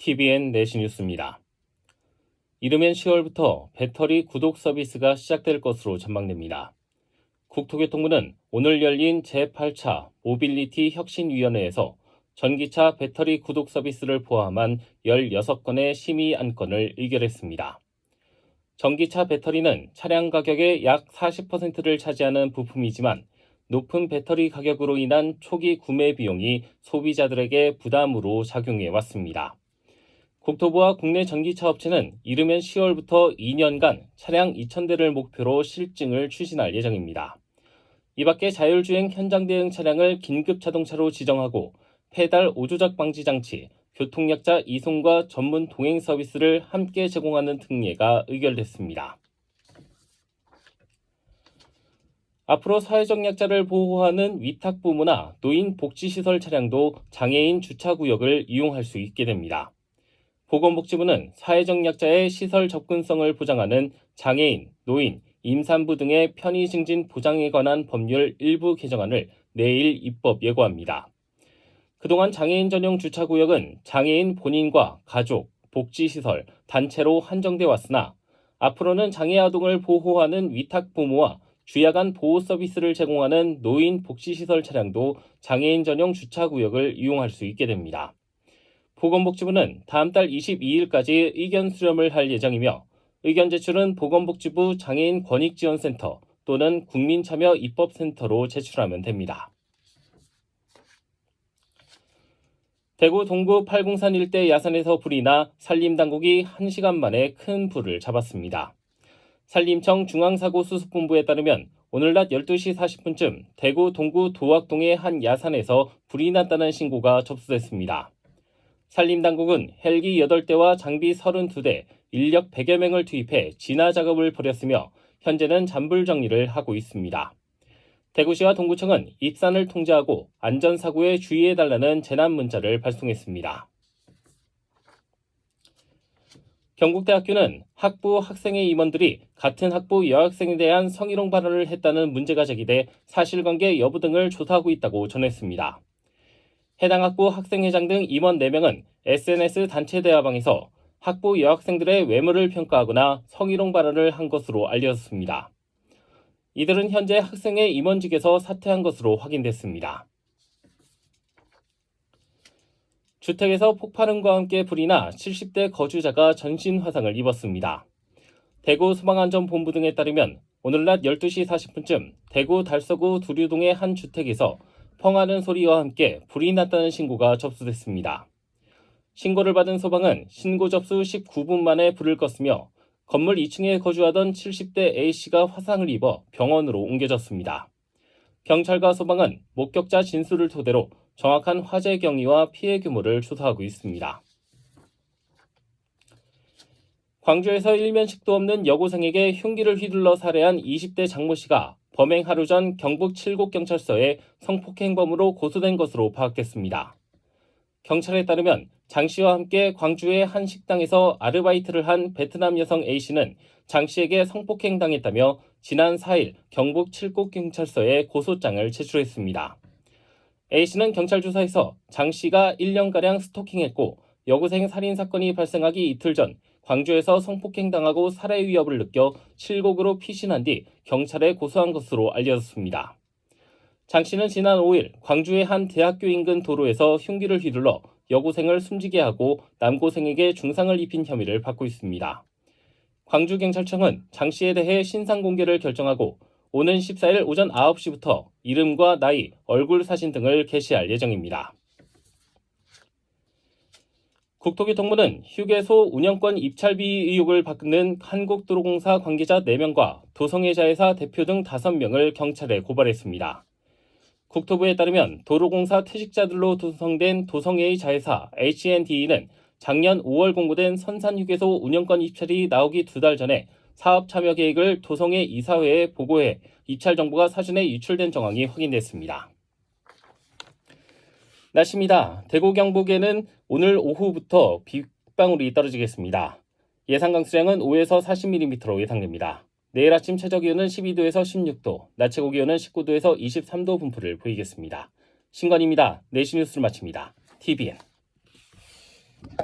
TVN 내시 뉴스입니다. 이르면 10월부터 배터리 구독 서비스가 시작될 것으로 전망됩니다. 국토교통부는 오늘 열린 제8차 모빌리티 혁신위원회에서 전기차 배터리 구독 서비스를 포함한 16건의 심의 안건을 의결했습니다. 전기차 배터리는 차량 가격의 약 40%를 차지하는 부품이지만 높은 배터리 가격으로 인한 초기 구매 비용이 소비자들에게 부담으로 작용해 왔습니다. 국토부와 국내 전기차 업체는 이르면 10월부터 2년간 차량 2,000대를 목표로 실증을 추진할 예정입니다. 이 밖에 자율주행 현장 대응 차량을 긴급 자동차로 지정하고 페달 오조작 방지 장치, 교통약자 이송과 전문 동행 서비스를 함께 제공하는 등 예가 의결됐습니다. 앞으로 사회적 약자를 보호하는 위탁부모나 노인 복지시설 차량도 장애인 주차구역을 이용할 수 있게 됩니다. 보건복지부는 사회적 약자의 시설 접근성을 보장하는 장애인, 노인, 임산부 등의 편의 증진 보장에 관한 법률 일부 개정안을 내일 입법 예고합니다. 그동안 장애인 전용 주차구역은 장애인 본인과 가족, 복지시설, 단체로 한정돼 왔으나 앞으로는 장애 아동을 보호하는 위탁부모와 주야간 보호 서비스를 제공하는 노인 복지시설 차량도 장애인 전용 주차구역을 이용할 수 있게 됩니다. 보건복지부는 다음 달 22일까지 의견 수렴을 할 예정이며 의견 제출은 보건복지부 장애인 권익지원센터 또는 국민참여입법센터로 제출하면 됩니다. 대구 동구 팔공산 일대 야산에서 불이 나 산림당국이 1시간 만에 큰 불을 잡았습니다. 산림청 중앙사고수습본부에 따르면 오늘 낮 12시 40분쯤 대구 동구 도악동의 한 야산에서 불이 났다는 신고가 접수됐습니다. 산림당국은 헬기 8대와 장비 32대, 인력 100여 명을 투입해 진화 작업을 벌였으며 현재는 잔불 정리를 하고 있습니다. 대구시와 동구청은 입산을 통제하고 안전사고에 주의해달라는 재난 문자를 발송했습니다. 경북대학교는 학부 학생회 임원들이 같은 학부 여학생에 대한 성희롱 발언을 했다는 문제가 제기돼 사실관계 여부 등을 조사하고 있다고 전했습니다. 해당 학부 학생회장 등 임원 4명은 SNS 단체 대화방에서 학부 여학생들의 외모를 평가하거나 성희롱 발언을 한 것으로 알려졌습니다. 이들은 현재 학생회 임원직에서 사퇴한 것으로 확인됐습니다. 주택에서 폭발음과 함께 불이 나 70대 거주자가 전신 화상을 입었습니다. 대구 소방안전본부 등에 따르면 오늘 낮 12시 40분쯤 대구 달서구 두류동의 한 주택에서 펑하는 소리와 함께 불이 났다는 신고가 접수됐습니다. 신고를 받은 소방은 신고 접수 19분 만에 불을 껐으며 건물 2층에 거주하던 70대 A씨가 화상을 입어 병원으로 옮겨졌습니다. 경찰과 소방은 목격자 진술을 토대로 정확한 화재 경위와 피해 규모를 조사하고 있습니다. 광주에서 일면식도 없는 여고생에게 흉기를 휘둘러 살해한 20대 장모씨가 범행 하루 전 경북 칠곡경찰서에 성폭행범으로 고소된 것으로 파악됐습니다. 경찰에 따르면 장 씨와 함께 광주의 한 식당에서 아르바이트를 한 베트남 여성 A씨는 장 씨에게 성폭행당했다며 지난 4일 경북 칠곡경찰서에 고소장을 제출했습니다. A씨는 경찰 조사에서 장 씨가 1년가량 스토킹했고 여고생 살인 사건이 발생하기 이틀 전 광주에서 성폭행당하고 살해 위협을 느껴 칠곡으로 피신한 뒤 경찰에 고소한 것으로 알려졌습니다. 장 씨는 지난 5일 광주의 한 대학교 인근 도로에서 흉기를 휘둘러 여고생을 숨지게 하고 남고생에게 중상을 입힌 혐의를 받고 있습니다. 광주경찰청은 장 씨에 대해 신상공개를 결정하고 오는 14일 오전 9시부터 이름과 나이, 얼굴 사진 등을 게시할 예정입니다. 국토교통부는 휴게소 운영권 입찰비 의혹을 받는 한국도로공사 관계자 4명과 도성애자회사 대표 등 5명을 경찰에 고발했습니다. 국토부에 따르면 도로공사 퇴직자들로 구성된 도성A 자회사 H&D는 작년 5월 공고된 선산휴게소 운영권 입찰이 나오기 2달 전에 사업 참여 계획을 도성애 이사회에 보고해 입찰 정보가 사전에 유출된 정황이 확인됐습니다. 날씨입니다. 대구 경북에는 오늘 오후부터 빗방울이 떨어지겠습니다. 예상 강수량은 5에서 40mm로 예상됩니다. 내일 아침 최저기온은 12도에서 16도, 낮 최고기온은 19도에서 23도 분포를 보이겠습니다. 신건입니다. 내시 뉴스를 마칩니다. TVN